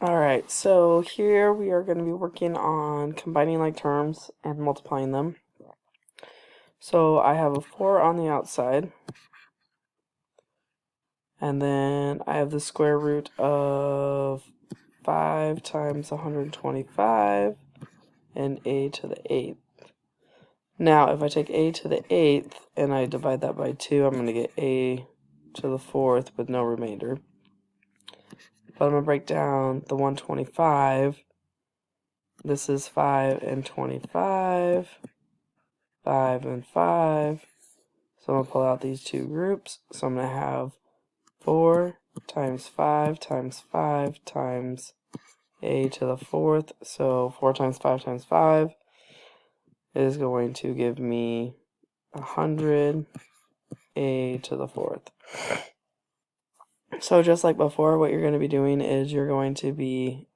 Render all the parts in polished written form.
Alright, so here we are going to be working on combining like terms and multiplying them. So I have a 4 on the outside, and then I have the square root of 5 times 125 and a to the 8th. Now if I take a to the 8th and I divide that by 2, I'm going to get a to the 4th with no remainder. But I'm going to break down the 125. This is 5 and 25, 5 and 5. So I'm going to pull out these two groups. So I'm going to have 4 times 5 times 5 times a to the 4th. So 4 times 5 is going to give me 100 a to the 4th. So just like before, what you're going to be doing is you're going to be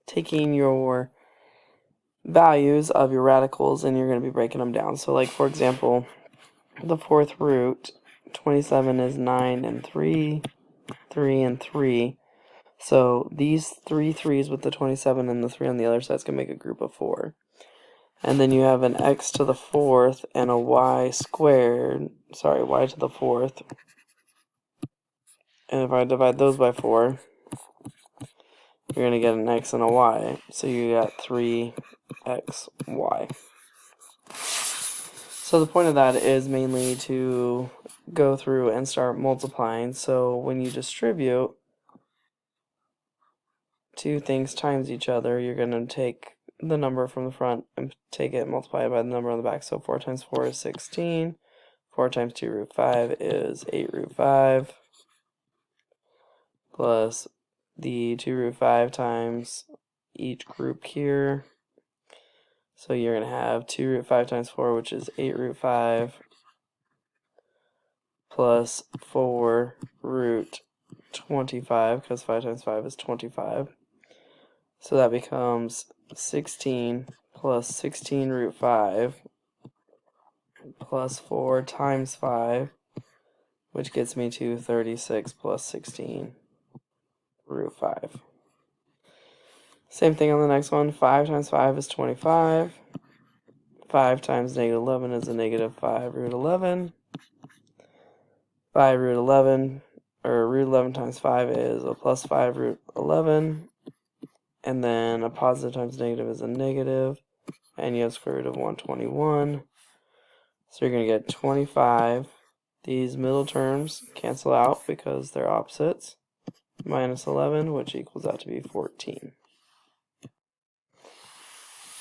taking your values of your radicals and you're going to be breaking them down. So like for example, the 4th root, 27 is 9 and 3, 3 and 3. So these 3 3's with the 27 and the 3 on the other side is going to make a group of 4. And then you have an x to the 4th and a y squared, y to the 4th. And if I divide those by 4, you're going to get an x and a y. So you got 3xy. So the point of that is mainly to go through and start multiplying. So when you distribute two things times each other, you're going to take the number from the front and take it and multiply it by the number on the back. So 4 times 4 is 16. 4 times 2 root 5 is 8 root 5. Plus the 2 root 5 times each group here. So you're going to have 2 root 5 times 4, which is 8 root 5, plus 4 root 25, because 5 times 5 is 25. So that becomes 16 plus 16 root 5 plus 4 times 5, which gets me to 36 plus 16 root 5. Same thing on the next one. 5 times 5 is 25. 5 times negative 11 is a negative 5 root 11. 5 root 11, or root 11 times 5 is a plus 5 root 11. And then a positive times negative is a negative. And you have square root of 121. So you're going to get 25. These middle terms cancel out because they're opposites. Minus 11, which equals out to be 14.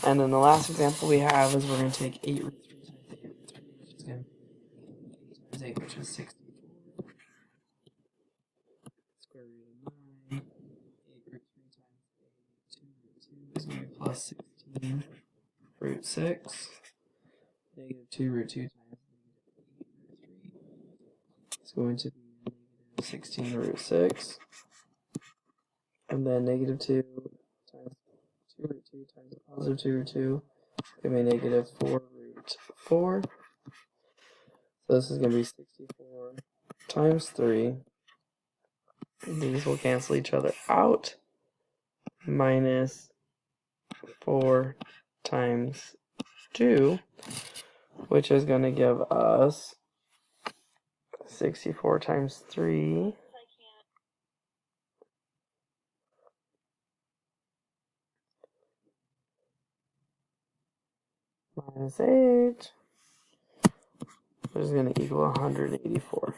And then the last example we have is we're going to take 8 root 3 times 8 root 3, which is going to be 8 times 8, which is 64. Square root of 9. 8 root 3 times 8, 2 root 2 is going to be plus 16 root 6. Negative 2 root 2 times negative 8 root 3 is going to be negative 16 root 6. And then negative 2 times 2 root 2 times positive 2 root 2 give me negative 4 root 4. So this is going to be 64 times 3. These will cancel each other out. Minus 4 times 2, which is going to give us 64 times 3. Minus 8, which is going to equal 184.